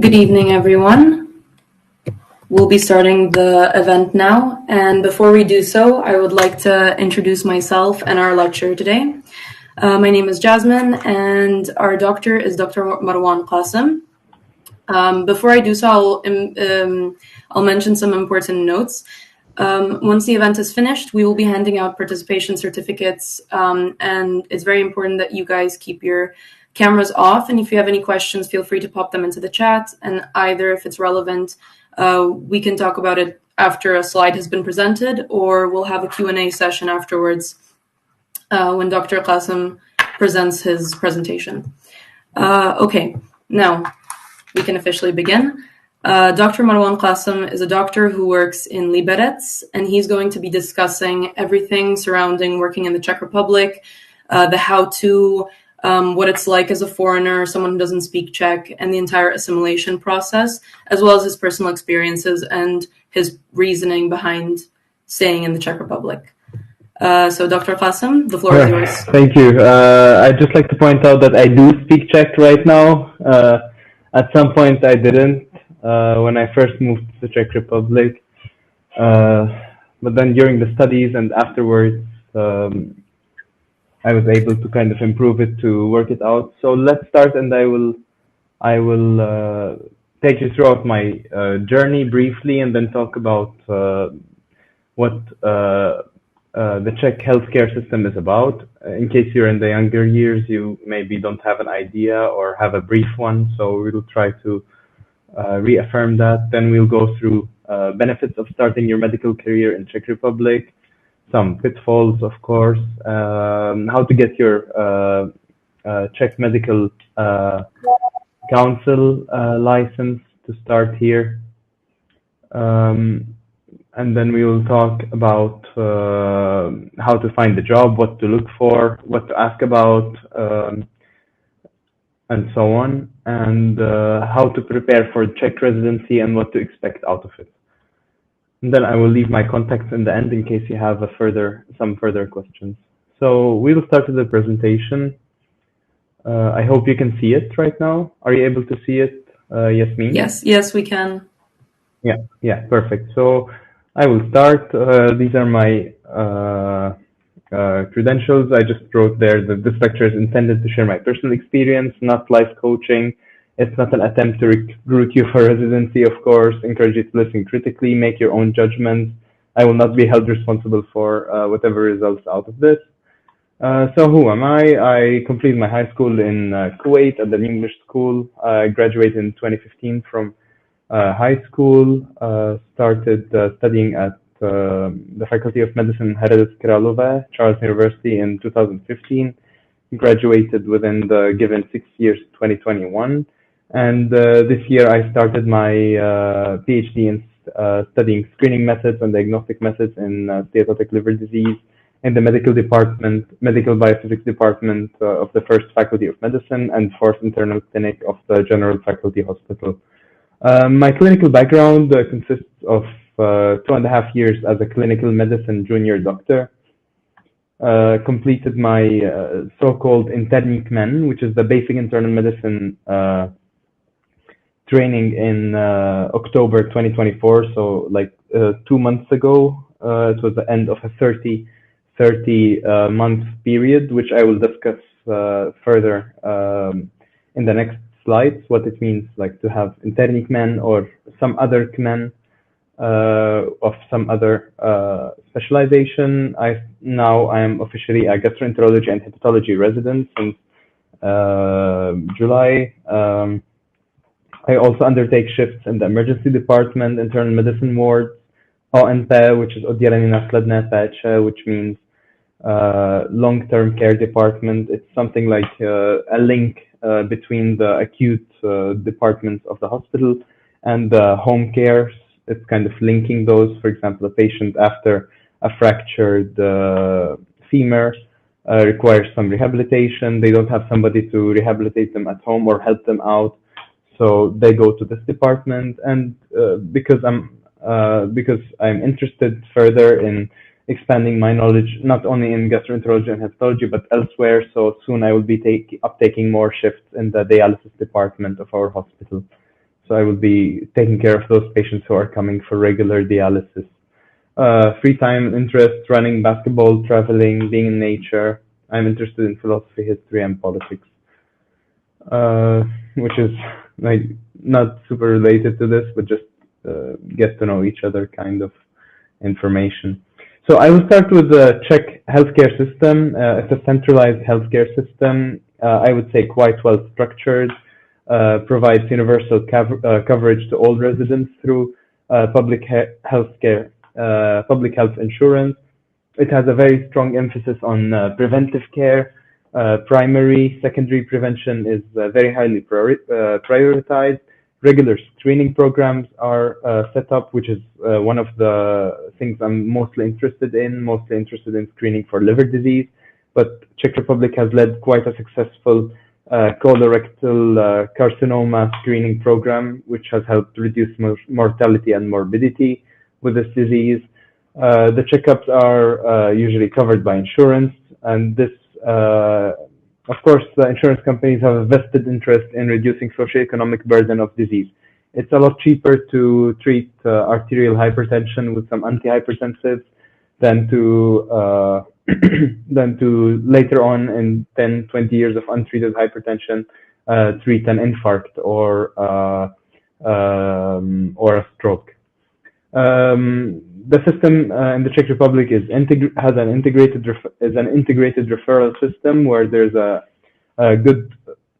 Good evening, everyone. We'll be starting the event now, and before we do so, I would like to introduce myself and our lecturer today. My name is Jasmine, and our doctor is Dr. Marwan Qasim. Before I do so, I'll mention some important notes. Once the event is finished, we will be handing out participation certificates, and it's very important that you guys keep your cameras off, and if you have any questions, feel free to pop them into the chat, and either if it's relevant, we can talk about it after a slide has been presented, or we'll have a Q&A session afterwards when Dr. Qasim presents his presentation. Okay, now we can officially begin. Dr. Marwan Qasim is a doctor who works in Liberec, and he's going to be discussing everything surrounding working in the Czech Republic, the how-to, what it's like as a foreigner, someone who doesn't speak Czech, and the entire assimilation process, as well as his personal experiences and his reasoning behind staying in the Czech Republic. So, Dr. Qasim, the floor is yours. Thank you. I'd just like to point out that I do speak Czech right now. At some point I didn't when I first moved to the Czech Republic. But then during the studies and afterwards, I was able to kind of improve it to work it out. So let's start, and I will take you throughout my journey briefly, and then talk about what the Czech healthcare system is about. In case you're in the younger years, you maybe don't have an idea or have a brief one, so we will try to reaffirm that. Then we'll go through benefits of starting your medical career in Czech Republic, some pitfalls, of course, how to get your Czech medical council license to start here. And then we will talk about how to find a job, what to look for, what to ask about, and so on, and how to prepare for Czech residency and what to expect out of it. And then I will leave my contacts in the end in case you have some further questions. So we will start with the presentation. I hope you can see it right now. Are you able to see it, Yasmin? Yes, we can. Yeah, perfect. So I will start. These are my credentials. I just wrote there that this lecture is intended to share my personal experience, not life coaching. It's not an attempt to recruit you for residency, of course. Encourage you to listen critically, make your own judgments. I will not be held responsible for whatever results out of this. So who am I? I completed my high school in Kuwait at the English school. I graduated in 2015 from high school, started studying at the Faculty of Medicine Hradec Králové, Charles University in 2015, graduated within the given 6 years, 2021. And this year I started my PhD in studying screening methods and diagnostic methods in steatotic liver disease in the medical biophysics department of the first Faculty of Medicine and fourth internal clinic of the General Faculty Hospital. My clinical background consists of 2.5 years as a clinical medicine junior doctor. Completed my so-called internic men, which is the basic internal medicine training in October 2024, so like 2 months ago. It was the end of a 30-month period, which I will discuss further in the next slides, what it means like to have internic men or some other CMEN of some other specialization. I am officially a gastroenterology and hepatology resident since July. I also undertake shifts in the emergency department, internal medicine wards, ONP, which is oddělení následné péče, which means long-term care department. It's something like a link between the acute departments of the hospital and the home care. It's kind of linking those. For example, a patient after a fractured femur requires some rehabilitation. They don't have somebody to rehabilitate them at home or help them out, so they go to this department. And because I'm interested further in expanding my knowledge, not only in gastroenterology and hepatology, but elsewhere, so soon I will be taking more shifts in the dialysis department of our hospital. So I will be taking care of those patients who are coming for regular dialysis. Free time interest, running basketball, traveling, being in nature. I'm interested in philosophy, history, and politics, which is like not super related to this, but just get to know each other kind of information. So I will start with the Czech healthcare system. It's a centralized healthcare system. I would say quite well structured. Provides universal coverage to all residents through public health insurance. It has a very strong emphasis on preventive care. Primary, secondary prevention is very highly prioritized. Regular screening programs are set up, which is one of the things I'm mostly interested in screening for liver disease. But Czech Republic has led quite a successful colorectal carcinoma screening program, which has helped reduce mortality and morbidity with this disease. The checkups are usually covered by insurance, and this, of course, the insurance companies have a vested interest in reducing socioeconomic burden of disease. It's a lot cheaper to treat arterial hypertension with some antihypertensives than to later on in 10, 20 years of untreated hypertension treat an infarct or a stroke. The system in the Czech Republic is has an integrated referral system where there's a good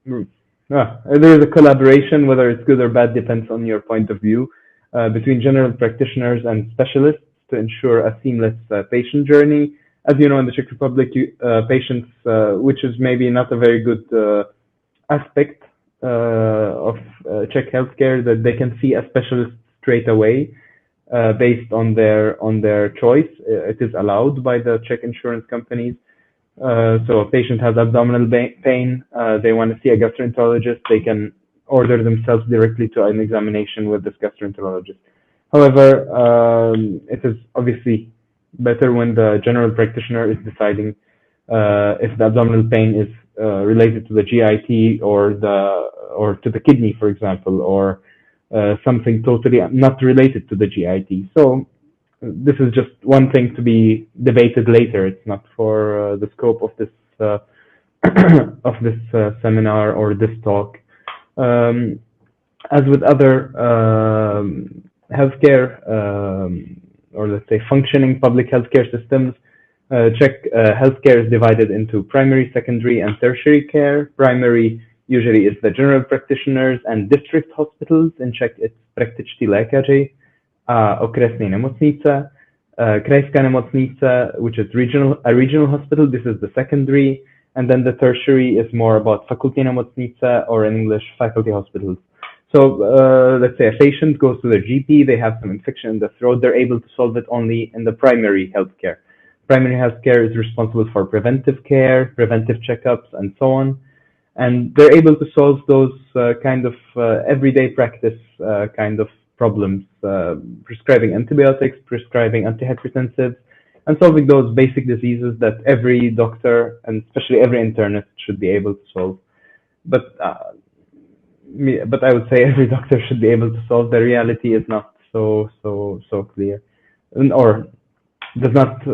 there is a collaboration. Whether it's good or bad depends on your point of view, between general practitioners and specialists to ensure a seamless patient journey. As you know, in the Czech Republic, patients, which is maybe not a very good aspect of Czech healthcare, that they can see a specialist straight away. Based on their choice. It is allowed by the Czech insurance companies. So a patient has abdominal pain, they want to see a gastroenterologist, they can order themselves directly to an examination with this gastroenterologist. However, it is obviously better when the general practitioner is deciding if the abdominal pain is related to the GIT or to the kidney, for example, or something totally not related to the GIT. So this is just one thing to be debated later. It's not for the scope of this seminar or this talk. As with other healthcare or let's say functioning public healthcare systems, Czech healthcare is divided into primary, secondary, and tertiary care. Primary usually is the general practitioners and district hospitals. In Czech, it's praktičtí lékaři a okresní nemocnice. Krajská nemocnice, which is a regional hospital, this is the secondary. And then the tertiary is more about fakultní nemocnice, or in English, faculty hospitals. So let's say a patient goes to their GP, they have some infection in the throat, they're able to solve it only in the primary healthcare. Primary healthcare is responsible for preventive care, preventive checkups, and so on. And they're able to solve those kind of everyday practice kind of problems, prescribing antibiotics, prescribing antihypertensives, and solving those basic diseases that every doctor, and especially every internist, should be able to solve. But I would say every doctor should be able to solve. The reality is not so clear, or does not.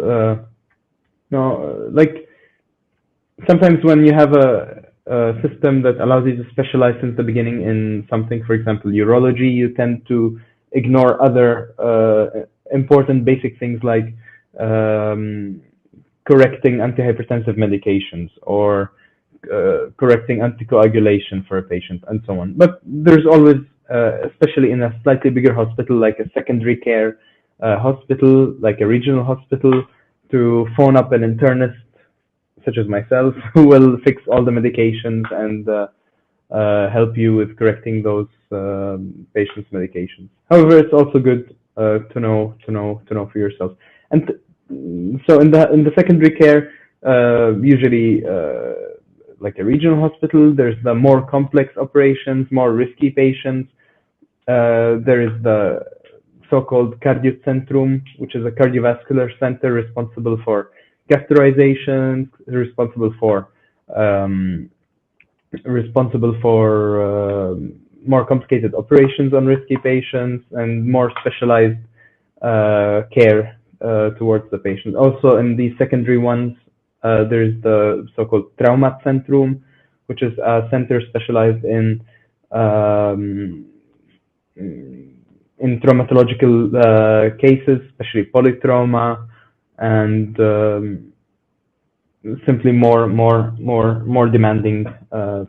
Like sometimes when you have a system that allows you to specialize since the beginning in something, for example, urology, you tend to ignore other important basic things like correcting antihypertensive medications or correcting anticoagulation for a patient and so on. But there's always, especially in a slightly bigger hospital, like a secondary care hospital, like a regional hospital, to phone up an internist such as myself, who will fix all the medications and help you with correcting those patients' medications. However, it's also good to know for yourself. And so in the secondary care, usually like a regional hospital, there's the more complex operations, more risky patients. There is the so-called cardiocentrum, which is a cardiovascular center responsible for catheterization, responsible for more complicated operations on risky patients, and more specialized care towards the patient. Also, in the secondary ones, there's the so-called Traumatcentrum, which is a center specialized in traumatological cases, especially polytrauma, and simply more demanding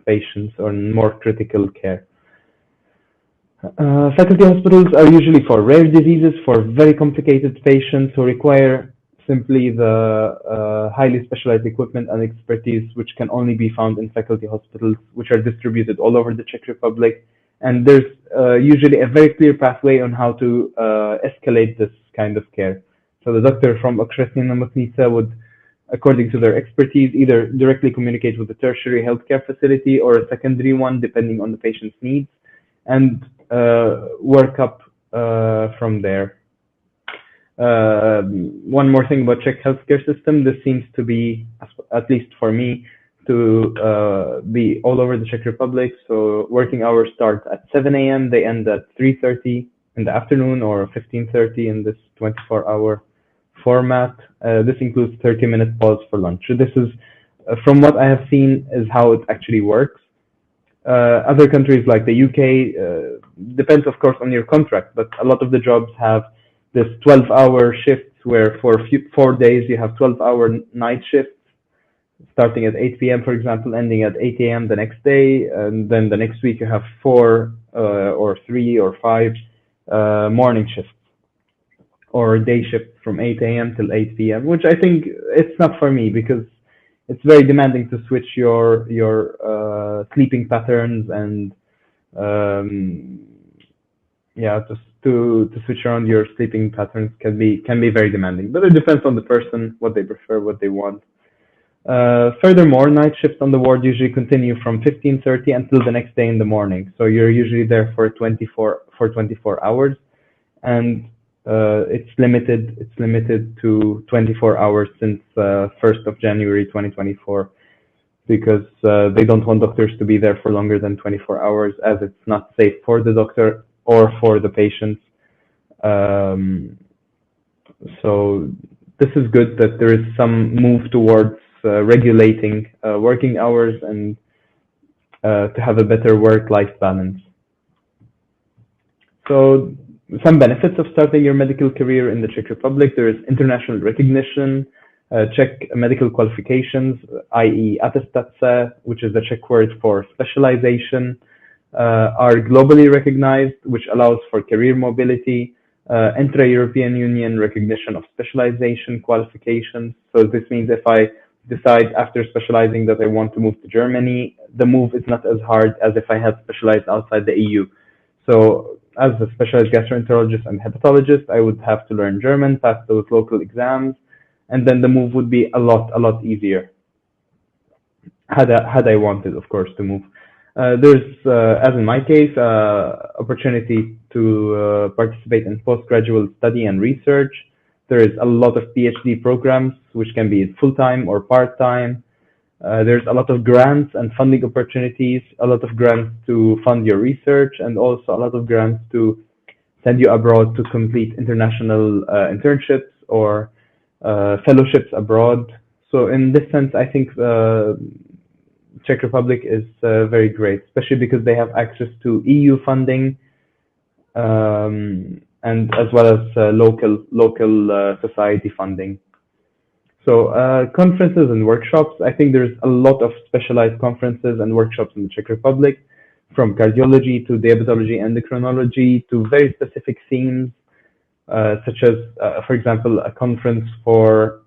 patients or more critical care. Faculty hospitals are usually for rare diseases, for very complicated patients who require simply the highly specialized equipment and expertise, which can only be found in faculty hospitals, which are distributed all over the Czech Republic. And there's usually a very clear pathway on how to escalate this kind of care. So the doctor from Okresní nemocnice would, according to their expertise, either directly communicate with the tertiary healthcare facility or a secondary one, depending on the patient's needs, and work up from there. One more thing about Czech healthcare system, this seems to be, at least for me, to be all over the Czech Republic. So working hours start at 7 a.m., they end at 3:30 in the afternoon or 15:30 in this 24-hour format. This includes 30-minute pause for lunch. So this is, from what I have seen, is how it actually works. Other countries like the UK, depends of course on your contract, but a lot of the jobs have this 12-hour shifts where for 4 days you have 12-hour night shifts, starting at 8 p.m. for example, ending at 8 a.m. the next day, and then the next week you have 4 or 3 or 5 morning shifts or day shifts from 8 a.m. till 8 p.m., which I think it's not for me because it's very demanding to switch your sleeping patterns and just to switch around your sleeping patterns can be very demanding. But it depends on the person, what they prefer, what they want. Furthermore, night shifts on the ward usually continue from 15:30 until the next day in the morning. So you're usually there for 24 hours, and it's limited to 24 hours since 1st of January 2024, because they don't want doctors to be there for longer than 24 hours, as it's not safe for the doctor or for the patients. So this is good that there is some move towards regulating working hours and to have a better work-life balance. So some benefits of starting your medical career in the Czech Republic: there is international recognition, Czech medical qualifications, i.e. attestace, which is the Czech word for specialization, are globally recognized, which allows for career mobility, intra-European Union recognition of specialization qualifications. So this means if I decide after specializing that I want to move to Germany, the move is not as hard as if I had specialized outside the EU. So as a specialized gastroenterologist and hepatologist, I would have to learn German, pass those local exams, and then the move would be a lot easier. Had I wanted, of course, to move. There's, as in my case, opportunity to participate in postgraduate study and research. There is a lot of PhD programs, which can be full-time or part-time. There's a lot of grants and funding opportunities, a lot of grants to fund your research, and also a lot of grants to send you abroad to complete international internships or fellowships abroad. So in this sense, I think Czech Republic is very great, especially because they have access to EU funding and as well as local society funding. So conferences and workshops, I think there's a lot of specialized conferences and workshops in the Czech Republic, from cardiology to diabetology, endocrinology, to very specific themes, such as, for example, a conference for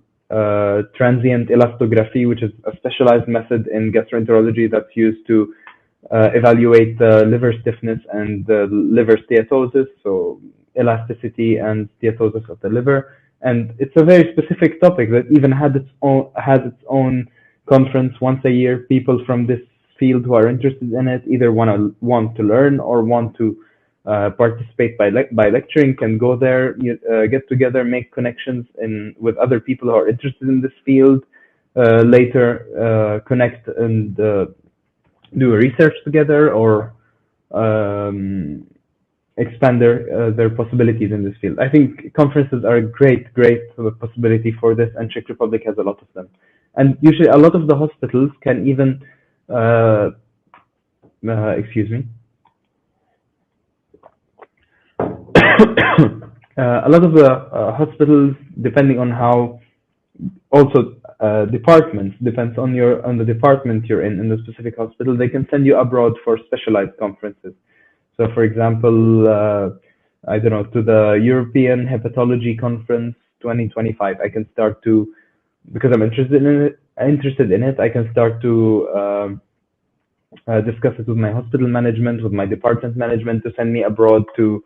transient elastography, which is a specialized method in gastroenterology that's used to evaluate liver stiffness and liver steatosis, so elasticity and steatosis of the liver. And it's a very specific topic that even has its own conference once a year. People from this field who are interested in it either want to learn or want to participate by lecturing can go there, get together, make connections with other people who are interested in this field, later connect and do research together, or um, expand their possibilities in this field. I think conferences are a great possibility for this, and Czech Republic has a lot of them. And usually, a lot of the hospitals can even, uh, excuse me, a lot of the hospitals, depending on how, also departments, depends on the department you're in the specific hospital, they can send you abroad for specialized conferences. So, for example, I don't know, to the European Hepatology Conference 2025, I can start to, because I'm interested in it, I can start to discuss it with my hospital management, with my department management, to send me abroad to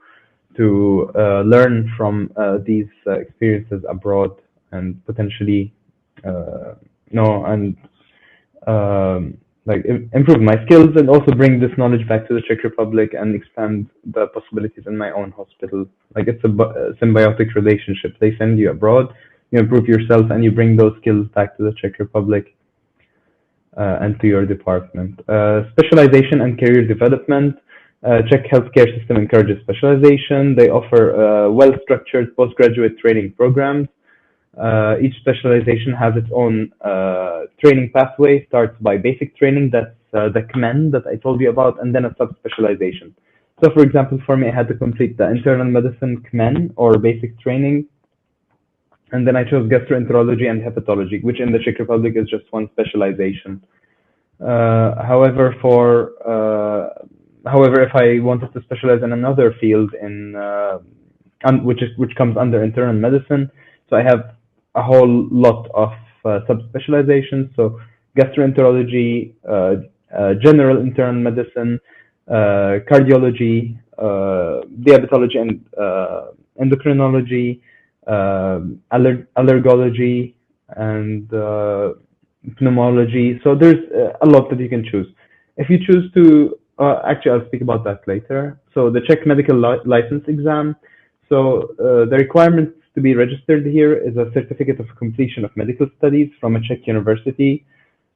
learn from these experiences abroad, and potentially know and like improve my skills, and also bring this knowledge back to the Czech Republic and expand the possibilities in my own hospital. Like, it's a symbiotic relationship. They send you abroad, you improve yourself, and you bring those skills back to the Czech Republic and to your department. Specialization and career development. Czech healthcare system encourages specialization. They offer well-structured postgraduate training programs. Each specialization has its own training pathway. Starts by basic training, that's the CMEN that I told you about, and then a sub-specialization. So, for example, for me, I had to complete the internal medicine CMEN, or basic training, and then I chose gastroenterology and hepatology, which in the Czech Republic is just one specialization. However, if I wanted to specialize in another field, which comes under internal medicine, so I have a whole lot of sub-specializations. So, gastroenterology, general internal medicine, cardiology, diabetology and endocrinology, allergology, and pneumology. So there's a lot that you can choose. If you choose to, actually, I'll speak about that later. So the Czech medical license exam. So the requirements to be registered here is a certificate of completion of medical studies from a Czech university.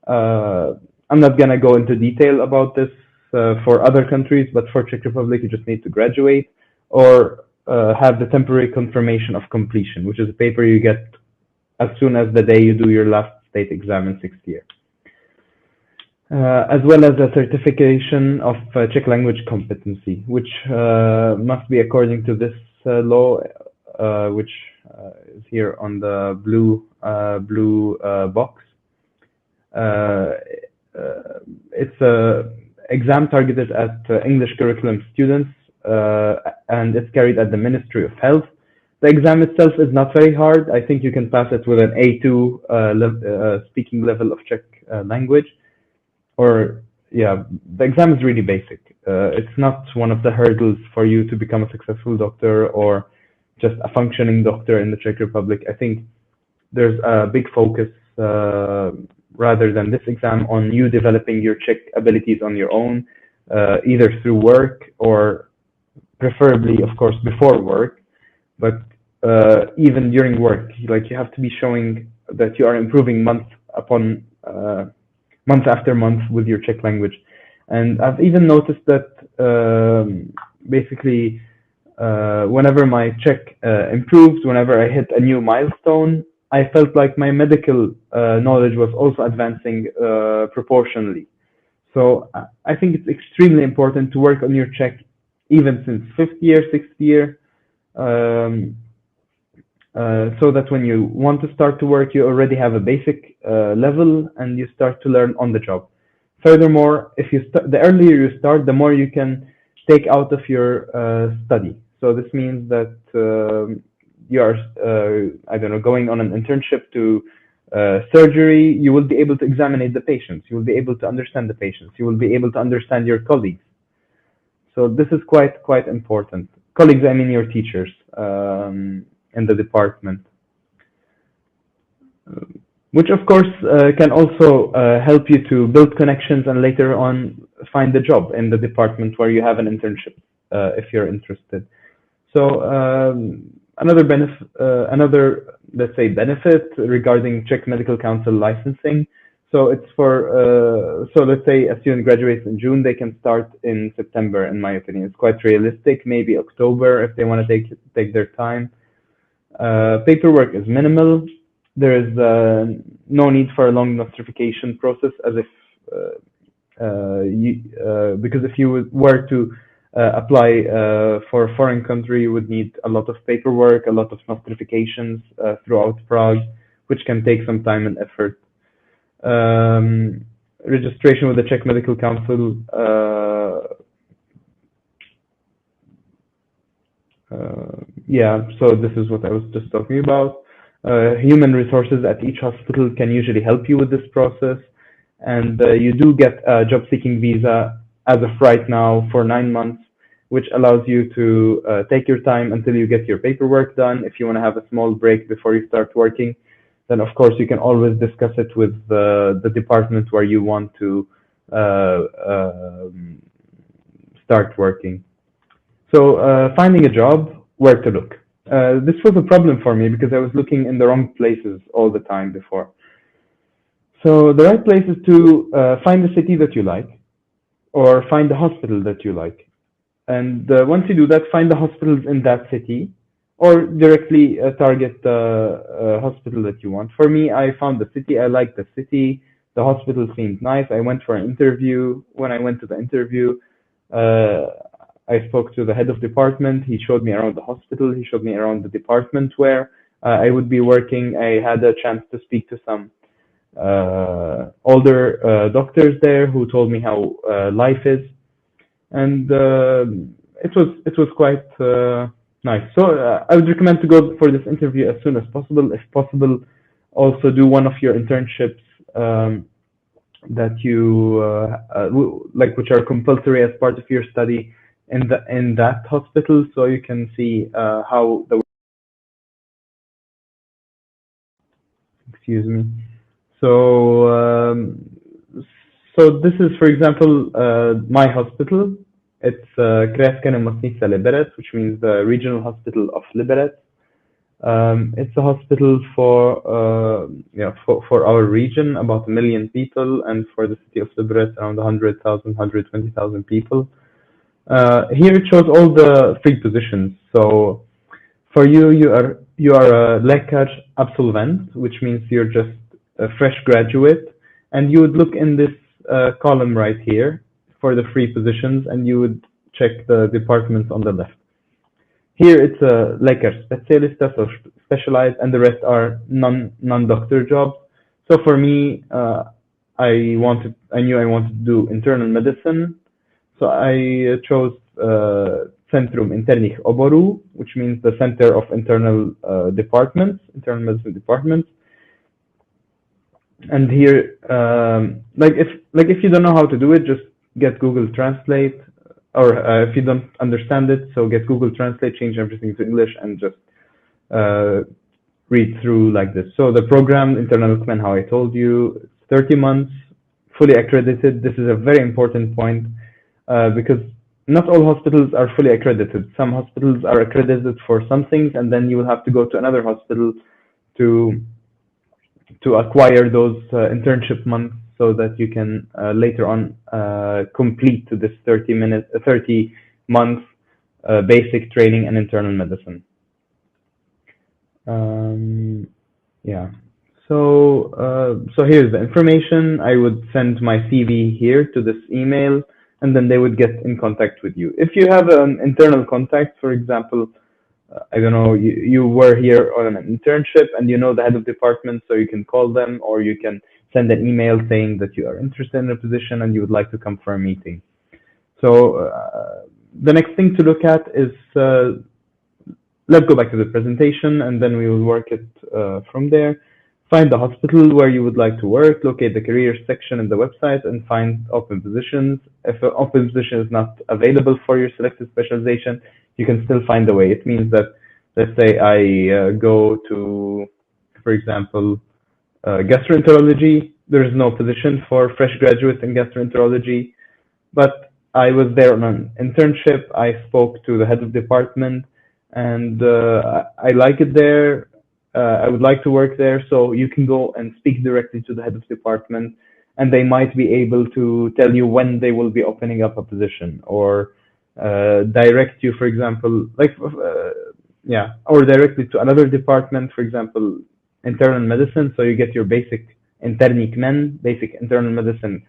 I'm not gonna go into detail about this for other countries, but for Czech Republic, you just need to graduate or have the temporary confirmation of completion, which is a paper you get as soon as the day you do your last state exam in 6th year. As well as a certification of Czech language competency, which must be according to this law, which is here on the blue box. It's a exam targeted at English curriculum students, and it's carried at the Ministry of Health. The exam itself is not very hard. I think you can pass it with an A2 speaking level of Czech language. Or, yeah, the exam is really basic. It's not one of the hurdles for you to become a successful doctor or just a functioning doctor in the Czech Republic. I think there's a big focus, rather than this exam, on you developing your Czech abilities on your own, either through work or preferably, of course, before work. But even during work, like, you have to be showing that you are improving month after month with your Czech language. And I've even noticed that basically whenever my Czech improved, whenever I hit a new milestone, I felt like my medical knowledge was also advancing proportionally. So I think it's extremely important to work on your Czech even since 5th year, 6th year, so that when you want to start to work, you already have a basic level and you start to learn on the job. Furthermore, if you the earlier you start, the more you can take out of your study. So this means that you are, I don't know, going on an internship to surgery, you will be able to examine the patients. You will be able to understand the patients. You will be able to understand your colleagues. So this is quite important. Colleagues, I mean your teachers in the department. Which, of course, can also help you to build connections and later on find a job in the department where you have an internship, if you're interested. So another, let's say, benefit regarding Czech Medical Council licensing. So it's so let's say a student graduates in June, they can start in September, in my opinion. It's quite realistic, maybe October if they want to take their time. Paperwork is minimal. There is no need for a long notification process, as if because if you were to apply for a foreign country, you would need a lot of paperwork, a lot of notifications throughout Prague, which can take some time and effort. Registration with the Czech Medical Council. Yeah, so this is what I was just talking about. Human resources at each hospital can usually help you with this process. And you do get a job-seeking visa as of right now for 9 months, which allows you to take your time until you get your paperwork done. If you want to have a small break before you start working, then of course you can always discuss it with the department where you want to start working. So finding a job, where to look. This was a problem for me because I was looking in the wrong places all the time before. So the right place is to find the city that you like, or find the hospital that you like. And once you do that, find the hospitals in that city, or directly target the hospital that you want. For me, I found the city. I liked the city. The hospital seemed nice. I went for an interview. When I went to the interview, I spoke to the head of department. He showed me around the hospital. He showed me around the department where I would be working. I had a chance to speak to some older doctors there who told me how life is, and it was quite nice. So I would recommend to go for this interview as soon as possible. If possible, also do one of your internships that you like, which are compulsory as part of your study in that hospital, so you can see how the excuse me. So this is, for example, my hospital. It's Kreatská nemocnice Liberec, which means the regional hospital of Liberec. It's a hospital for our region, about 1 million people, and for the city of Liberec, around 100,000, 120,000 people. Here it shows all the free positions. So for you are a lekar absolvent, which means you're just a fresh graduate, and you would look in this column right here for the free positions, and you would check the departments on the left. Here it's a lekar specialista, so specialized, and the rest are non-doctor jobs. So for me, I knew I wanted to do internal medicine, so I chose Centrum Internych Oborů, which means the center of internal medicine departments. And here, if you don't know how to do it, just get Google Translate, or if you don't understand it, so get Google Translate, change everything to English, and just read through like this. So the program, Internal Medicine, how I told you, it's 30 months, fully accredited. This is a very important point because not all hospitals are fully accredited. Some hospitals are accredited for some things, and then you will have to go to another hospital to acquire those internship months, so that you can later on complete this 30 months basic training in internal medicine. Yeah. So here's the information. I would send my CV here to this email, and then they would get in contact with you. If you have an internal contact, for example, I don't know, you were here on an internship and you know the head of department, so you can call them, or you can send an email saying that you are interested in a position and you would like to come for a meeting. So the next thing to look at is, let's go back to the presentation, and then we will work it from there. Find the hospital where you would like to work, locate the careers section in the website, and find open positions. If an open position is not available for your selected specialization, you can still find a way. It means that, let's say I go to, for example, gastroenterology. There is no position for fresh graduates in gastroenterology, but I was there on an internship. I spoke to the head of department, and I like it there. I would like to work there. So you can go and speak directly to the head of department, and they might be able to tell you when they will be opening up a position, or direct you, for example, yeah, or directly to another department, for example, internal medicine. So you get your basic internic men, basic internal medicine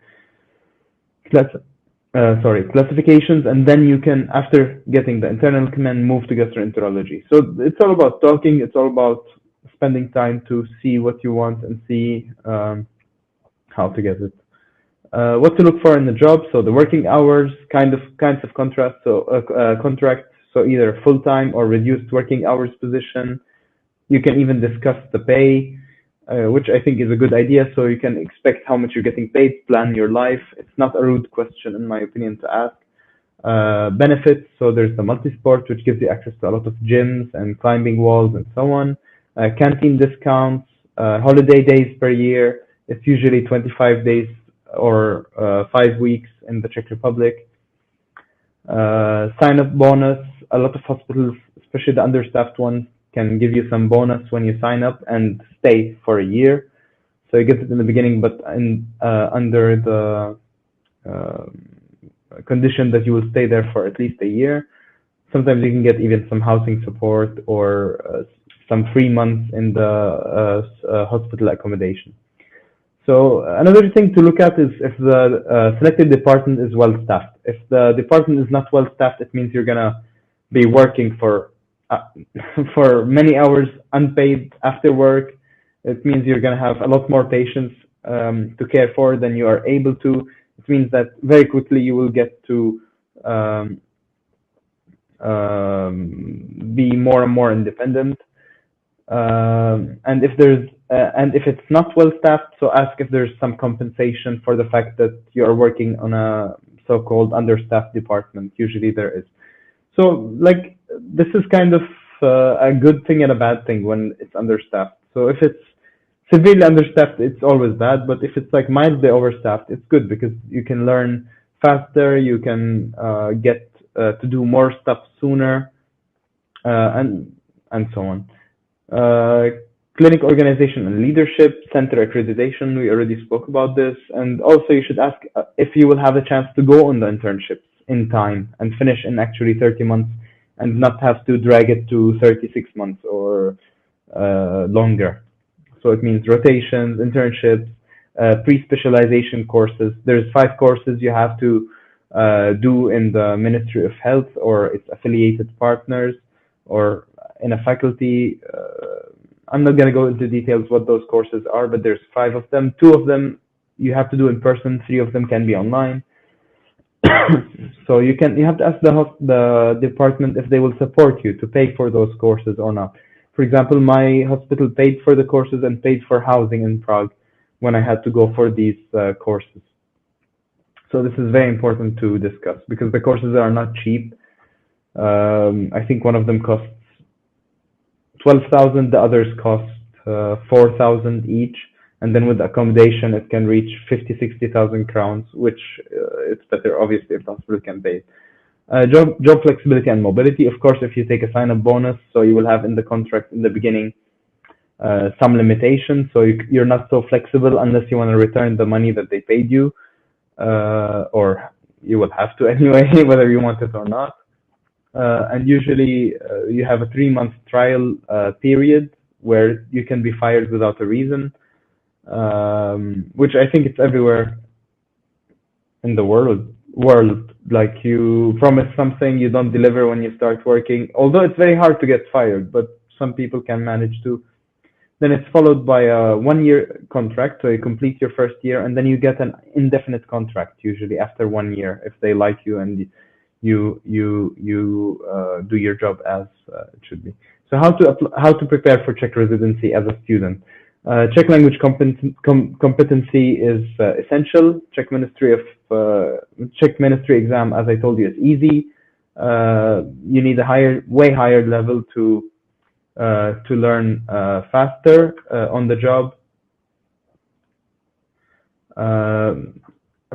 classifications, and then you can, after getting the internal command, move to gastroenterology. So it's all about talking. It's all about spending time to see what you want and see how to get it. What to look for in the job. So the working hours, kinds of contract. So contract. So either full time or reduced working hours position. You can even discuss the pay, which I think is a good idea. So you can expect how much you're getting paid, plan your life. It's not a rude question, in my opinion, to ask. Benefits. So there's the multi-sport, which gives you access to a lot of gyms and climbing walls and so on. Canteen discounts, holiday days per year. It's usually 25 days or 5 weeks in the Czech Republic. Sign-up bonus. A lot of hospitals, especially the understaffed ones, can give you some bonus when you sign up and stay for a year. So you get it in the beginning, but under the condition that you will stay there for at least a year. Sometimes you can get even some housing support or some free months in the hospital accommodation. So another thing to look at is if the selected department is well staffed. If the department is not well staffed, it means you're gonna be working for many hours unpaid after work. It means you're gonna have a lot more patients to care for than you are able to. It means that very quickly you will get to be more and more independent. And if it's not well staffed, so ask if there's some compensation for the fact that you are working on a so-called understaffed department. Usually there is. So like this is kind of a good thing and a bad thing when it's understaffed. So if it's severely understaffed, it's always bad. But if it's like mildly overstaffed, it's good because you can learn faster. You can get to do more stuff sooner, and so on. Clinic organization and leadership, center accreditation, we already spoke about this. And also you should ask if you will have a chance to go on the internships in time and finish in actually 30 months and not have to drag it to 36 months or longer. So it means rotations, internships, pre-specialization courses. There's 5 courses you have to do in the Ministry of Health or its affiliated partners or in a faculty. I'm not going to go into details what those courses are, but there's 5 of them. 2 of them you have to do in person. 3 of them can be online. So you have to ask the department if they will support you to pay for those courses or not. For example, my hospital paid for the courses and paid for housing in Prague when I had to go for these courses. So this is very important to discuss because the courses are not cheap. I think one of them costs 12,000, the others cost 4,000 each, and then with accommodation it can reach 50,000-60,000 crowns, which it's better obviously if the hospital can pay. Job flexibility and mobility. Of course, if you take a sign-up bonus, so you will have in the contract in the beginning some limitations, so you're not so flexible unless you want to return the money that they paid you, or you will have to anyway, whether you want it or not. And usually you have a 3-month trial period where you can be fired without a reason, which I think it's everywhere in the world. Like you promise something, you don't deliver when you start working, although it's very hard to get fired, but some people can manage to. Then it's followed by a 1-year contract, so you complete your first year, and then you get an indefinite contract, usually after 1 year, if they like you and you do your job as it should be. So how to prepare for Czech residency as a student? Czech language competency is essential. Czech ministry exam, as I told you, is easy. You need a way higher level to learn faster on the job.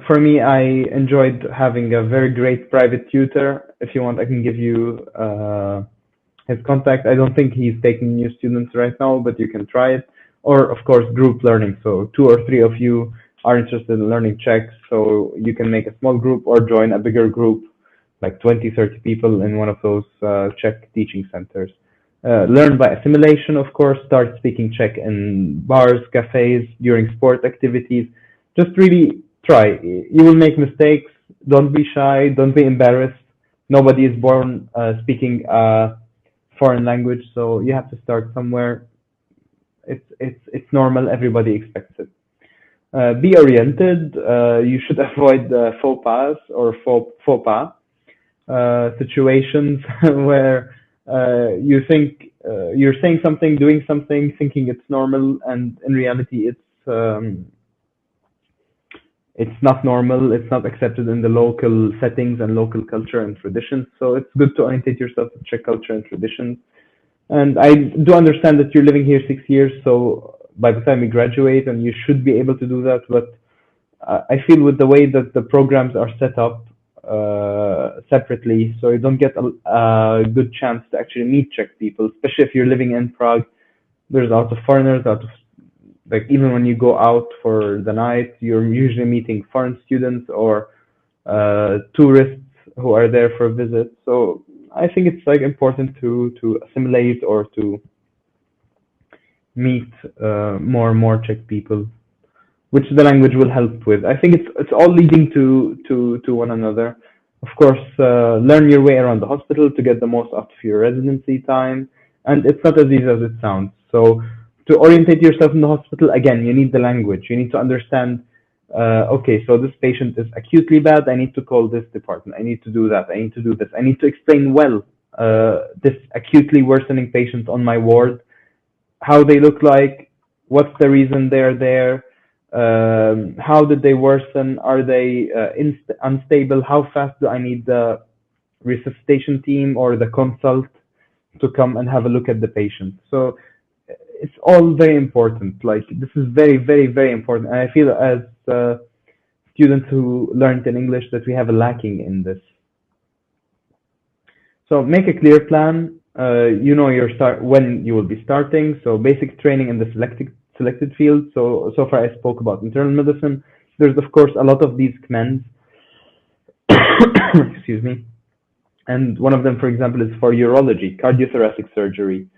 For me, I enjoyed having a very great private tutor. If you want, I can give you his contact. I don't think he's taking new students right now, but you can try it. Or of course, group learning. So two or three of you are interested in learning Czech, so you can make a small group or join a bigger group, like 20, 30 people in one of those Czech teaching centers. Learn by assimilation, of course. Start speaking Czech in bars, cafes, during sport activities. Just really try. You will make mistakes. Don't be shy. Don't be embarrassed. Nobody is born speaking a foreign language, so you have to start somewhere. It's normal. Everybody expects it. Be oriented. You should avoid faux pas or faux pas situations where you think you're saying something, doing something, thinking it's normal, and in reality, it's not normal. It's not accepted in the local settings and local culture and traditions. So it's good to orientate yourself to Czech culture and traditions. And I do understand that you're living here 6 years, so by the time you graduate, and you should be able to do that. But I feel with the way that the programs are set up separately, so you don't get a good chance to actually meet Czech people, especially if you're living in Prague. There's a lot of foreigners, a lot of like even when you go out for the night, you're usually meeting foreign students or tourists who are there for a visit. So I think it's like important to assimilate or to meet more and more Czech people, which the language will help with. I think it's all leading to one another. Of course, learn your way around the hospital to get the most out of your residency time, and it's not as easy as it sounds. So to orientate yourself in the hospital, again, you need the language. You need to understand. Okay, so this patient is acutely bad. I need to call this department. I need to do that. I need to do this. I need to explain well this acutely worsening patient on my ward, how they look like, what's the reason they're there, how did they worsen, are they unstable, how fast do I need the resuscitation team or the consult to come and have a look at the patient. So it's all very important. Like this is very, very, very important. And I feel as students who learned in English that we have a lacking in this. So make a clear plan. You know when you will be starting. So basic training in the selected field. So far I spoke about internal medicine. There's of course a lot of these CMENs. Excuse me. And one of them, for example, is for urology, cardiothoracic surgery,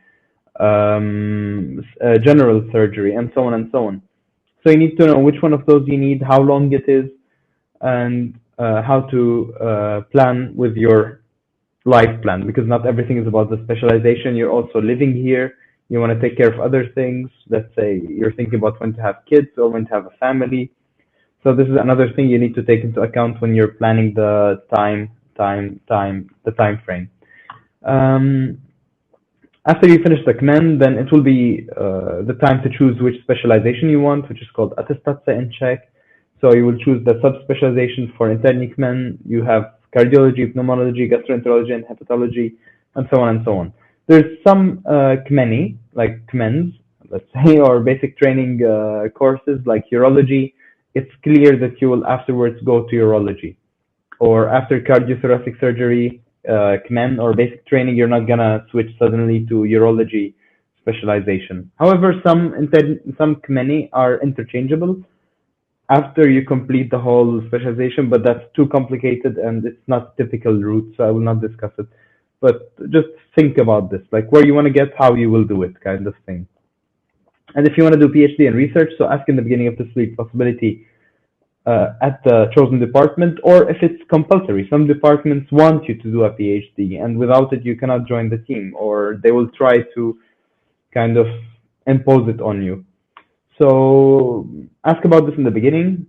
general surgery, and so on and so on. So you need to know which one of those you need, how long it is, and how to plan with your life plan, because not everything is about the specialization. You're also living here. You want to take care of other things. Let's say you're thinking about when to have kids or when to have a family. So this is another thing you need to take into account when you're planning the time frame. After you finish the CMEN, then it will be the time to choose which specialization you want, which is called attestace in Czech. So you will choose the subspecialization for interní CMEN. You have cardiology, pneumology, gastroenterology, and hepatology, and so on and so on. There's some CMENI, like CMENs, let's say, or basic training courses like urology. It's clear that you will afterwards go to urology. Or after cardiothoracic surgery, CMEN or basic training, you're not gonna switch suddenly to urology specialization. However, some CMENI are interchangeable after you complete the whole specialization, but that's too complicated and it's not typical route, so I will not discuss it. But just think about this, like where you want to get, how you will do it, kind of thing. And if you want to do PhD in research, so ask in the beginning of the sleep possibility at the chosen department, or if it's compulsory. Some departments want you to do a PhD, and without it you cannot join the team, or they will try to kind of impose it on you. So ask about this in the beginning.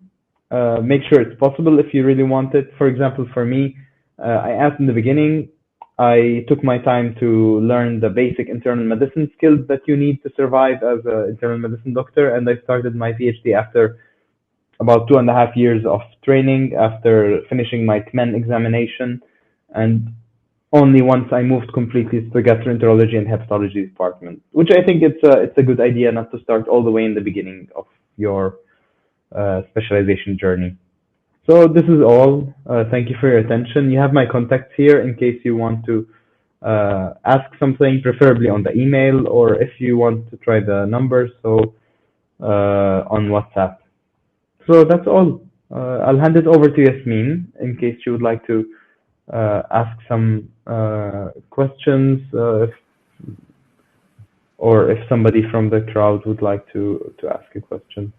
Make sure it's possible if you really want it. For example, for me, I asked in the beginning. I took my time to learn the basic internal medicine skills that you need to survive as an internal medicine doctor, and I started my PhD after about 2.5 years of training, after finishing my CMEN examination, and only once I moved completely to the gastroenterology and hepatology department, which I think it's a good idea not to start all the way in the beginning of your specialization journey. So this is all. Thank you for your attention. You have my contacts here in case you want to ask something, preferably on the email, or if you want to try the number, so on WhatsApp. So that's all. I'll hand it over to Yasmin in case you would like to ask some questions, or if somebody from the crowd would like to ask a question.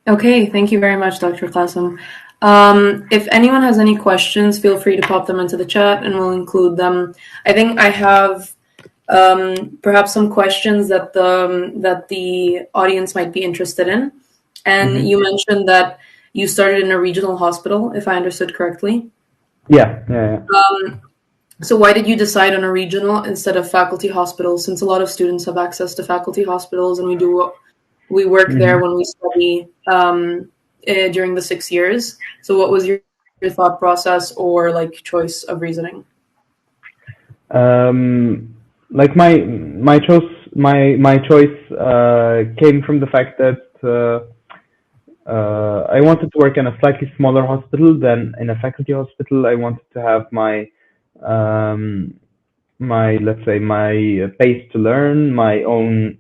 Okay, thank you very much, Dr. Qasim. If anyone has any questions, feel free to pop them into the chat and we'll include them. I think I have perhaps some questions that the audience might be interested in. And you mentioned that you started in a regional hospital, if I understood correctly. Yeah. So why did you decide on a regional instead of faculty hospitals? Since a lot of students have access to faculty hospitals, and we work there when we study during the 6 years. So what was your thought process or like choice of reasoning? Like my choice came from the fact that I wanted to work in a slightly smaller hospital than in a faculty hospital. I wanted to have my let's say my pace to learn, my own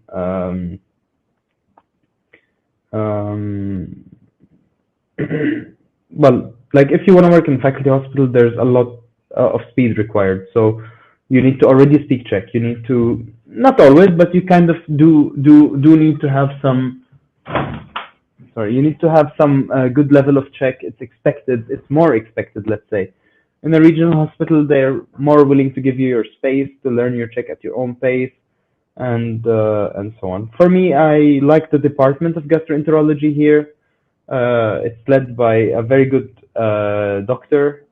well, like if you want to work in faculty hospital, there's a lot of speed required. So you need to already speak Czech. You need to, not always, but you kind of do need to have some. Sorry, you need to have some good level of Czech. It's expected. It's more expected, let's say. In a regional hospital, they're more willing to give you your space to learn your Czech at your own pace, and so on. For me, I like the department of gastroenterology here. It's led by a very good doctor,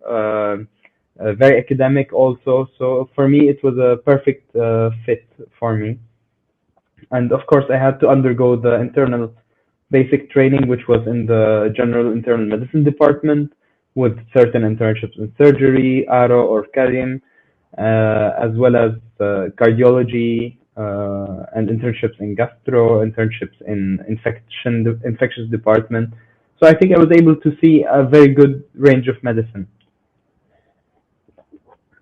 very academic also. So for me, it was a perfect fit for me. And of course, I had to undergo the internal basic training, which was in the general internal medicine department, with certain internships in surgery, ARO or Karim, as well as cardiology, and internships in gastro, internships in infectious department. So I think I was able to see a very good range of medicine.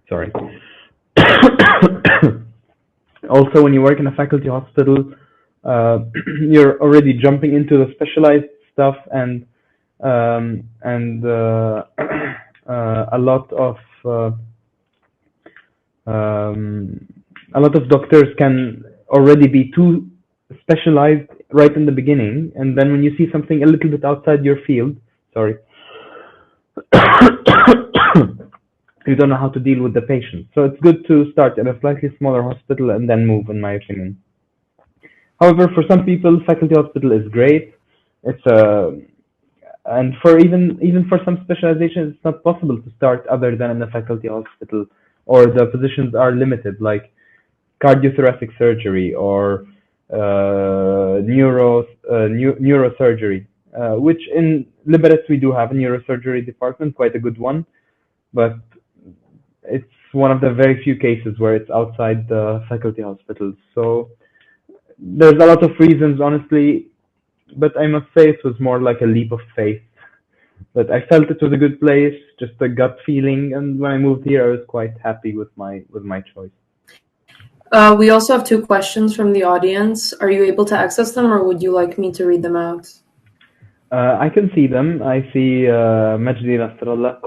Sorry. Also, when you work in a faculty hospital, you're already jumping into the specialized stuff, and a lot of doctors can already be too specialized right in the beginning, and then when you see something a little bit outside your field, sorry, you don't know how to deal with the patient. So it's good to start in a slightly smaller hospital and then move, in my opinion. However, for some people, faculty hospital is great. It's and for even for some specializations, it's not possible to start other than in a faculty hospital, or the positions are limited, like cardiothoracic surgery or neurosurgery, which in Liberec we do have a neurosurgery department, quite a good one, but it's one of the very few cases where it's outside the faculty hospitals. So there's a lot of reasons, honestly, but I must say it was more like a leap of faith. But I felt it was a good place, just a gut feeling, and when I moved here, I was quite happy with my choice. We also have 2 questions from the audience. Are you able to access them, or would you like me to read them out? I can see them. I see Majdi Nasrallah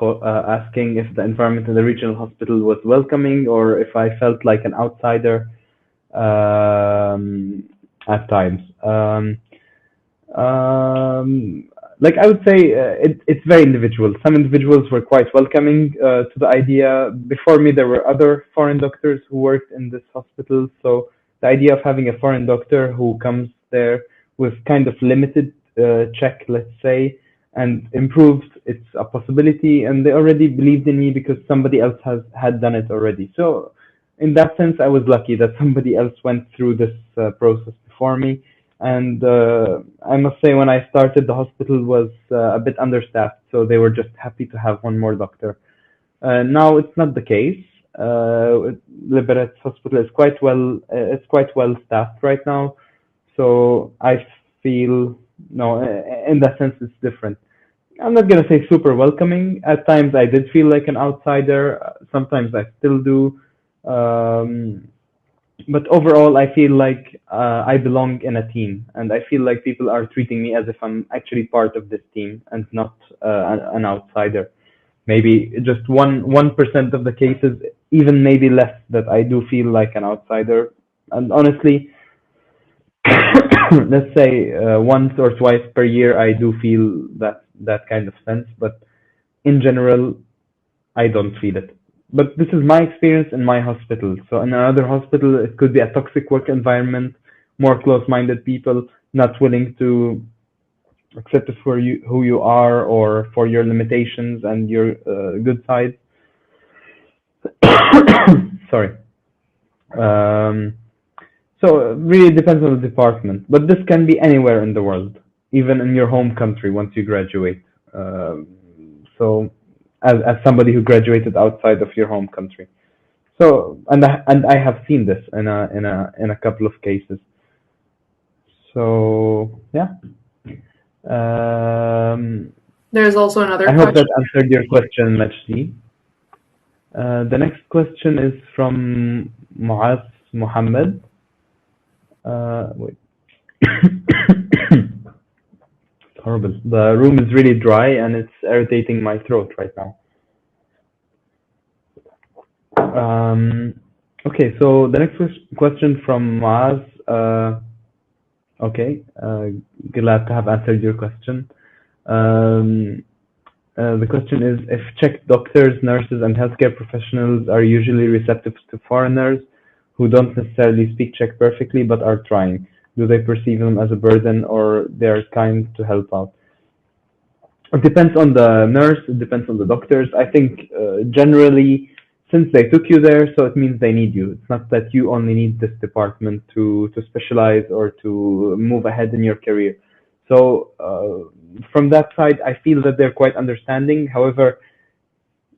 asking if the environment in the regional hospital was welcoming, or if I felt like an outsider at times. Like I would say, it's very individual. Some individuals were quite welcoming to the idea. Before me, there were other foreign doctors who worked in this hospital. So the idea of having a foreign doctor who comes there with kind of limited check, let's say, and improved, it's a possibility. And they already believed in me because somebody else had done it already. So in that sense, I was lucky that somebody else went through this process before me. And I must say, when I started, the hospital was a bit understaffed, so they were just happy to have one more doctor. Now it's not the case. Liberec Hospital is quite well staffed right now, so I feel, no, in that sense it's different. I'm not gonna say super welcoming. At times I did feel like an outsider. Sometimes I still do. Um, but overall, I feel like I belong in a team, and I feel like people are treating me as if I'm actually part of this team and not an outsider. Maybe just 1% of the cases, even maybe less, that I do feel like an outsider. And honestly, let's say once or twice per year, I do feel that kind of sense. But in general, I don't feel it. But this is my experience in my hospital. So in another hospital, it could be a toxic work environment, more close-minded people, not willing to accept it for you who you are or for your limitations and your good sides. Sorry. Um, so it really depends on the department, but this can be anywhere in the world, even in your home country once you graduate. Um so, as somebody who graduated outside of your home country, so and I have seen this in a couple of cases. So yeah, There's also another I hope question. that answered your question, Majdi. The next question is from Muaz Muhammad. Wait. Horrible. The room is really dry and it's irritating my throat right now. Okay, so the next question from Muaz. Okay, glad to have answered your question. Um, the question is, if Czech doctors, nurses, and healthcare professionals are usually receptive to foreigners who don't necessarily speak Czech perfectly but are trying, do they perceive them as a burden or they're kind to help out? It depends on the nurse, it depends on the doctors. I think generally, since they took you there, so it means they need you. It's not that you only need this department to specialize or to move ahead in your career. So from that side, I feel that they're quite understanding. However,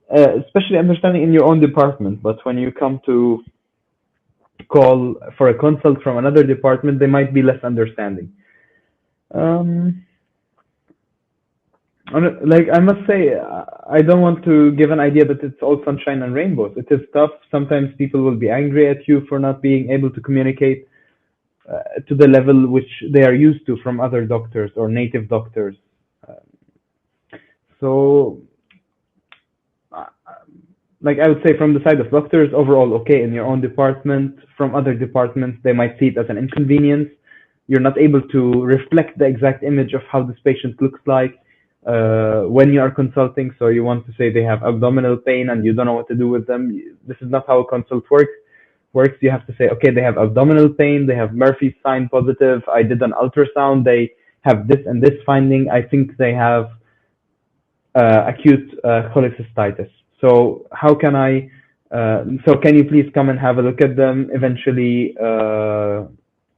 especially understanding in your own department, but when you come to call for a consult from another department, they might be less understanding. Um, like I must say, I don't want to give an idea that it's all sunshine and rainbows. It is tough. Sometimes people will be angry at you for not being able to communicate to the level which they are used to from other doctors or native doctors. So, uh, like I would say, from the side of doctors, overall okay in your own department. From other departments, they might see it as an inconvenience. You're not able to reflect the exact image of how this patient looks like when you are consulting. So you want to say they have abdominal pain and you don't know what to do with them. This is not how a consult works. You have to say, okay, they have abdominal pain, they have Murphy's sign positive, I did an ultrasound, they have this and this finding, I think they have acute cholecystitis. So how can so can you please come and have a look at them, eventually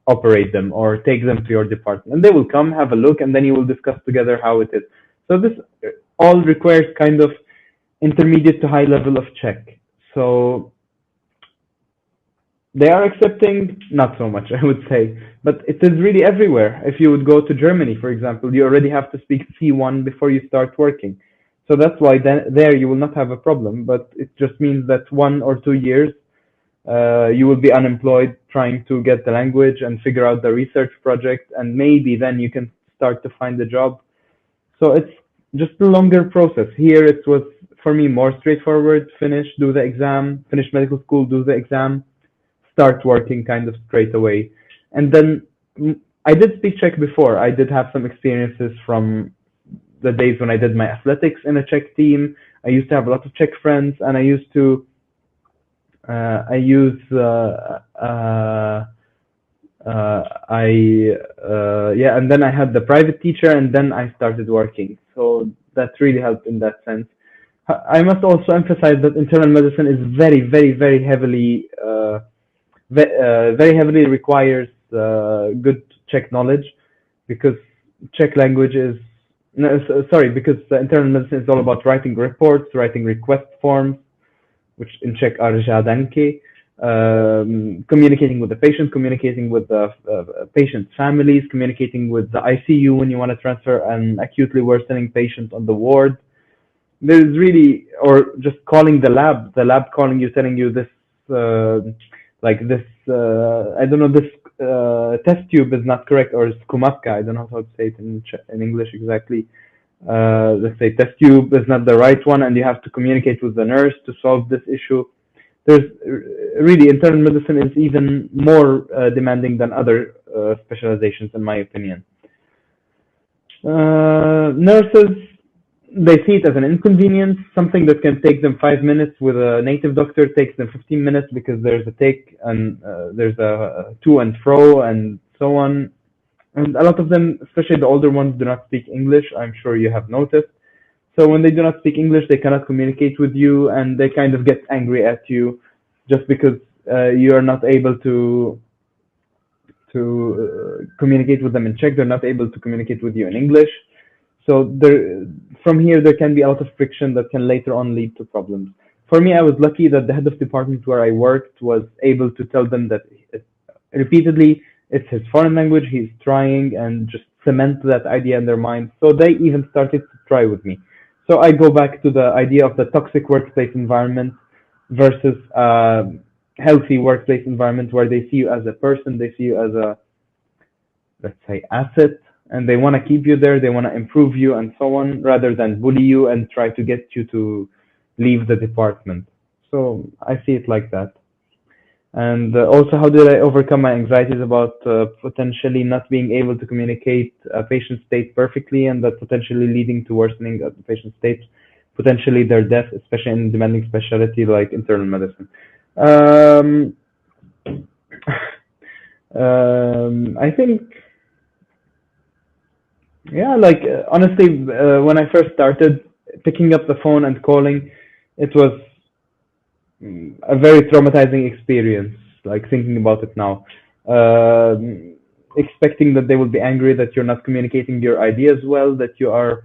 operate them or take them to your department? And they will come, have a look, and then you will discuss together how it is. So this all requires kind of intermediate to high level of check. So they are accepting, not so much, I would say, but it is really everywhere. If you would go to Germany, for example, you already have to speak C1 before you start working. So that's why there you will not have a problem, but it just means that 1 or 2 years you will be unemployed trying to get the language and figure out the research project, and maybe then you can start to find a job. So it's just a longer process. Here it was, for me, more straightforward. Do the exam, finish medical school, do the exam, start working kind of straight away. And then I did speak Czech before. I did have some experiences from the days when I did my athletics in a Czech team. I used to have a lot of Czech friends, and I used to and then I had the private teacher, and then I started working. So that really helped in that sense. I must also emphasize that internal medicine is very, very, very heavily, very heavily requires good Czech knowledge, because Czech language is, no, sorry, because internal medicine is all about writing reports, writing request forms, which in Czech are žádanky, communicating with the patient, communicating with the patient's families, communicating with the ICU when you want to transfer an acutely worsening patient on the ward. There's really, or just calling the lab calling you, telling you this like this, I don't know, this test tube is not correct, or skumapka, I don't know how to say it in English exactly. Let's say test tube is not the right one, and you have to communicate with the nurse to solve this issue. There's really, internal medicine is even more demanding than other specializations, in my opinion. Nurses, they see it as an inconvenience. Something that can take them 5 minutes with a native doctor takes them 15 minutes because there's a take and there's a to and fro and so on. And a lot of them, especially the older ones, do not speak English. I'm sure you have noticed. So when they do not speak English, they cannot communicate with you, and they kind of get angry at you just because you are not able to communicate with them in Czech. They're not able to communicate with you in English. So from here, there can be a lot of friction that can later on lead to problems. For me, I was lucky that the head of department where I worked was able to tell them that repeatedly it's his foreign language, he's trying, and just cement that idea in their mind. So they even started to try with me. So I go back to the idea of the toxic workplace environment versus healthy workplace environment where they see you as a person, they see you as a, let's say, asset, and they want to keep you there, they want to improve you and so on, rather than bully you and try to get you to leave the department. So I see it like that. And also, how did I overcome my anxieties about potentially not being able to communicate a patient state perfectly, and that potentially leading to worsening of the patient state, potentially their death, especially in demanding specialty like internal medicine. I think, yeah, like honestly, when I first started picking up the phone and calling, it was a very traumatizing experience, like thinking about it now. Expecting that they will be angry that you're not communicating your ideas well, that you are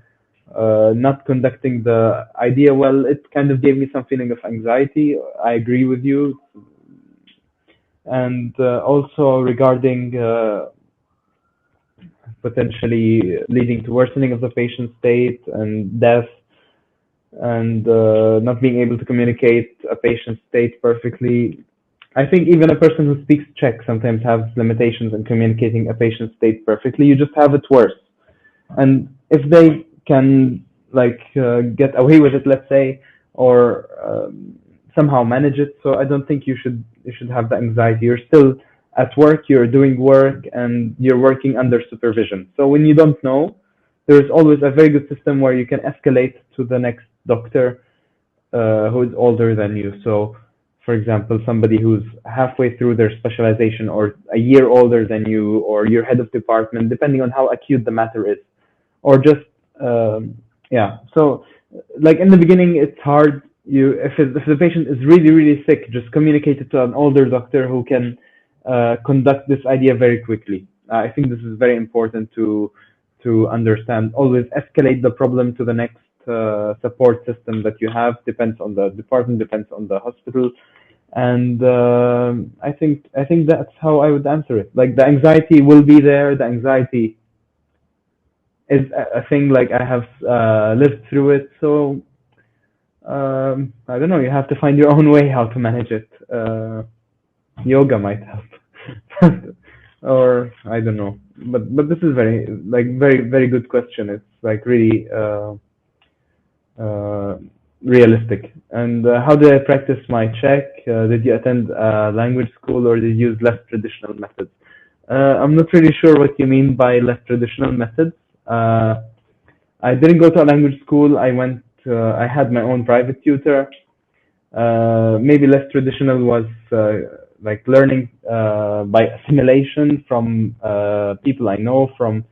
not conducting the idea well, it kind of gave me some feeling of anxiety. I agree with you. And also regarding potentially leading to worsening of the patient state and death, and not being able to communicate a patient state perfectly. I think even a person who speaks Czech sometimes has limitations in communicating a patient state perfectly. You just have it worse. And if they can like get away with it, let's say, or somehow manage it, so I don't think you should have the anxiety. You're still at work, you're doing work, and you're working under supervision. So when you don't know, there's always a very good system where you can escalate to the next doctor who is older than you. So, for example, somebody who's halfway through their specialization or a year older than you, or your head of department, depending on how acute the matter is. Or just, yeah. So, like in the beginning, it's hard. If the patient is really, really sick, just communicate it to an older doctor who can conduct this idea very quickly. I think this is very important to understand. Always escalate the problem to the next support system that you have. Depends on the department, depends on the hospital, and I think that's how I would answer it. Like the anxiety will be there. The anxiety is a thing. Like I have lived through it, so I don't know. You have to find your own way how to manage it. Yoga might help, or I don't know. But this is very good question. It's like really realistic. And how did I practice my Czech? Did you attend language school, or did you use less traditional methods? I'm not really sure what you mean by less traditional methods. I didn't go to a language school. I had my own private tutor. Maybe less traditional was like learning by assimilation from people I know, from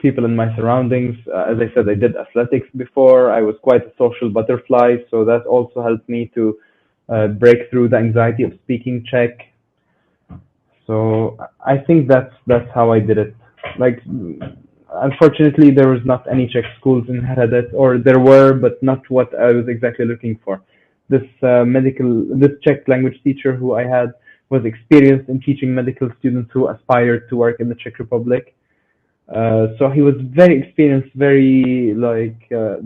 people in my surroundings. As I said, I did athletics before. I was quite a social butterfly, so that also helped me to break through the anxiety of speaking Czech. So I think that's how I did it. Like, unfortunately, there was not any Czech schools in Hradec, or there were, but not what I was exactly looking for. This Czech language teacher who I had was experienced in teaching medical students who aspired to work in the Czech Republic. So he was very experienced,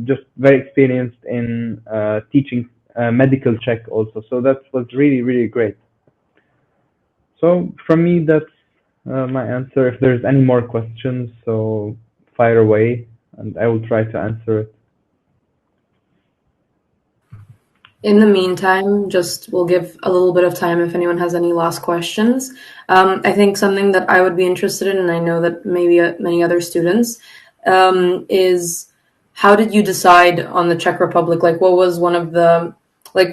just very experienced in teaching medical check also. So that was really, really great. So from me, that's my answer. If there's any more questions, so fire away, and I will try to answer it. In the meantime, just we'll give a little bit of time if anyone has any last questions. I think something that I would be interested in, and I know that maybe many other students, is how did you decide on the Czech Republic? Like, what was one of the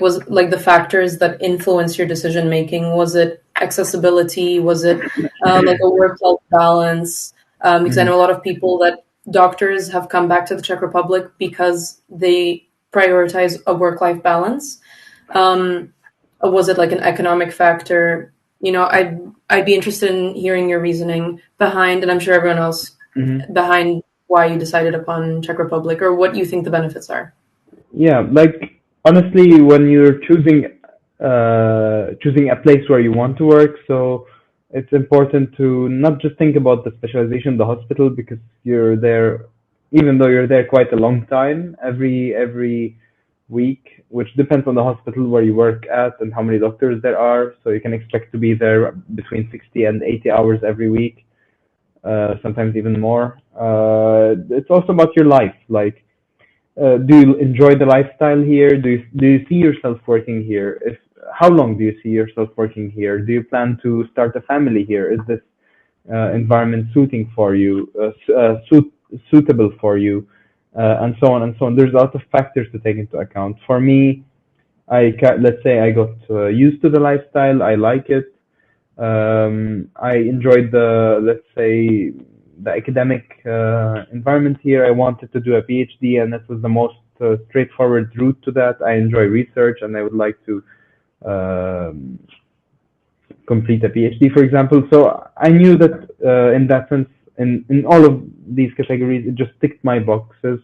was like the factors that influenced your decision making? Was it accessibility? Was it like a work-life balance? Because I know a lot of people that doctors have come back to the Czech Republic because they prioritize a work-life balance. Was it like an economic factor? You know, I'd be interested in hearing your reasoning behind, and I'm sure everyone else behind why you decided upon Czech Republic or what you think the benefits are. Yeah, like honestly, when you're choosing a place where you want to work, so it's important to not just think about the specialization in the hospital because you're there, even though you're there quite a long time, every week, which depends on the hospital where you work at and how many doctors there are. So you can expect to be there between 60 and 80 hours every week, sometimes even more. It's also about your life, like do you enjoy the lifestyle here? Do you see yourself working here? If how long do you see yourself working here? Do you plan to start a family here? Is this environment suiting for you, suitable for you, and so on and so on. There's a lot of factors to take into account. For me, let's say I got used to the lifestyle. I like it. I enjoyed let's say, the academic environment here. I wanted to do a PhD, and that was the most straightforward route to that. I enjoy research, and I would like to complete a PhD, for example. So I knew that in that sense, in all of these categories, it just ticked my boxes,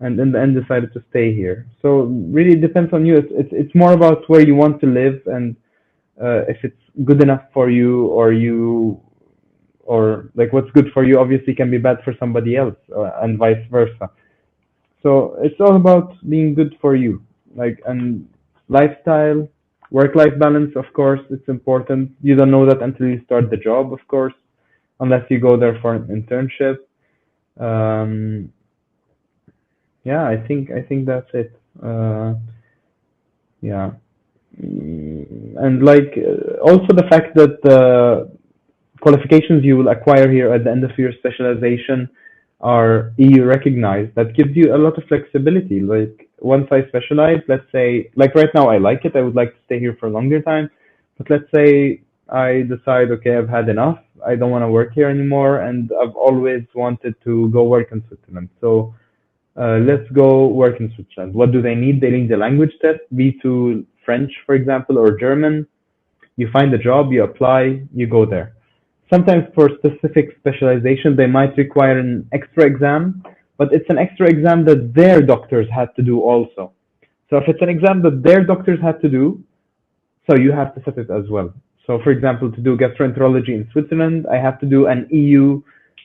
and in the end decided to stay here. So really it depends on you. It's more about where you want to live, and if it's good enough for you, or like what's good for you obviously can be bad for somebody else, and vice versa. So it's all about being good for you, like, and lifestyle, work-life balance, of course, it's important. You don't know that until you start the job, of course, unless you go there for an internship. Yeah, I think that's it. Yeah. And like also the fact that the qualifications you will acquire here at the end of your specialization are EU recognized. That gives you a lot of flexibility. Like once I specialize, let's say, like right now I like it, I would like to stay here for a longer time. But let's say I decide, okay, I've had enough, I don't want to work here anymore, and I've always wanted to go work in Switzerland. So let's go work in Switzerland. What do they need? They need the language test, B2 French, for example, or German. You find a job, you apply, you go there. Sometimes for specific specialization, they might require an extra exam, but it's an extra exam that their doctors had to do also. So if it's an exam that their doctors had to do, so you have to set it as well. So for example, to do gastroenterology in Switzerland, I have to do an EU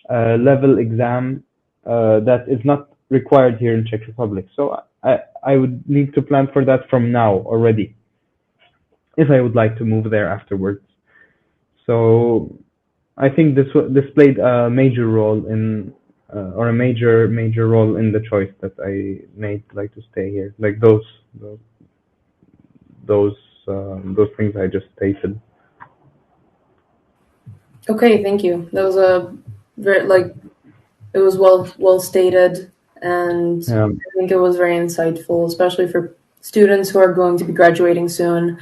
level exam that is not required here in Czech Republic. So I would need to plan for that from now already, if I would like to move there afterwards. So I think this played a major role in, or a major role in the choice that I made, like to stay here. Like those things I just stated. Okay, thank you. That was a very it was well stated, and I think it was very insightful, especially for students who are going to be graduating soon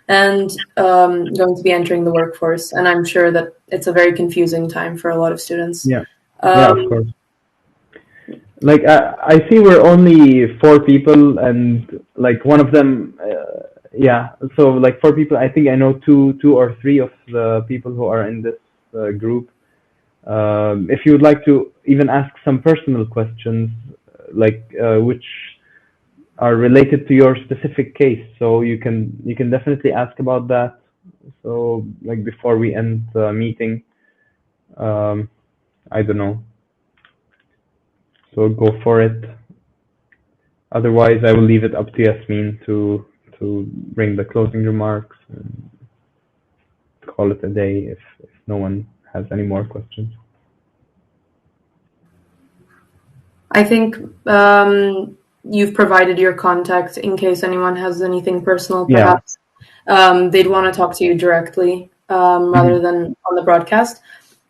and going to be entering the workforce. And I'm sure that it's a very confusing time for a lot of students. Yeah, of course. Like I see we're only 4 people, and like one of them, so like 4 people. I think I know two or three of the people who are in this group. If you would like to even ask some personal questions, like which are related to your specific case, so you can definitely ask about that. So like before we end the meeting, I don't know. So go for it. Otherwise, I will leave it up to Yasmin to to bring the closing remarks and call it a day if no one has any more questions. I think you've provided your contact in case anyone has anything personal, perhaps. They'd want to talk to you directly rather than on the broadcast.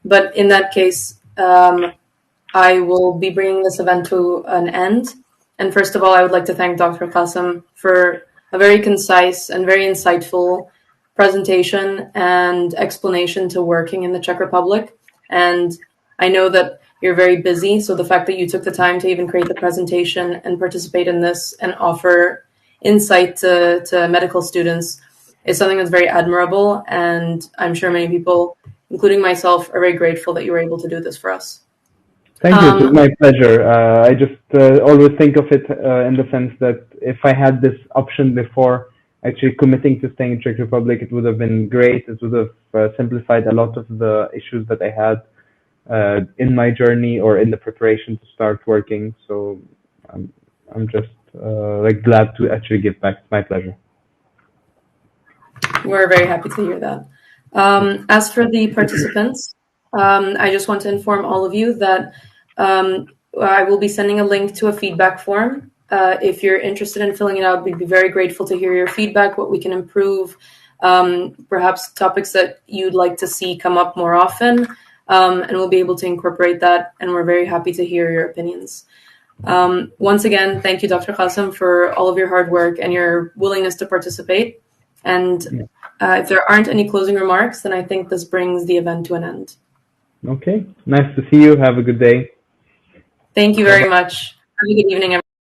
But in that case, I will be bringing this event to an end. And first of all, I would like to thank Dr. Qasim for a very concise and very insightful presentation and explanation to working in the Czech Republic. And I know that you're very busy, so the fact that you took the time to even create the presentation and participate in this and offer insight to medical students is something that's very admirable. And I'm sure many people, including myself, are very grateful that you were able to do this for us. Thank you. It was my pleasure. I just always think of it in the sense that if I had this option before actually committing to staying in Czech Republic, it would have been great. It would have simplified a lot of the issues that I had in my journey or in the preparation to start working. So I'm just glad to actually give back. It's my pleasure. We're very happy to hear that. As for the participants, I just want to inform all of you that I will be sending a link to a feedback form. If you're interested in filling it out, we'd be very grateful to hear your feedback, what we can improve, perhaps topics that you'd like to see come up more often, and we'll be able to incorporate that, and we're very happy to hear your opinions. Once again, thank you, Dr. Qasim, for all of your hard work and your willingness to participate. And if there aren't any closing remarks, then I think this brings the event to an end. Okay. Nice to see you. Have a good day. Thank you very much. Have a good evening, everyone.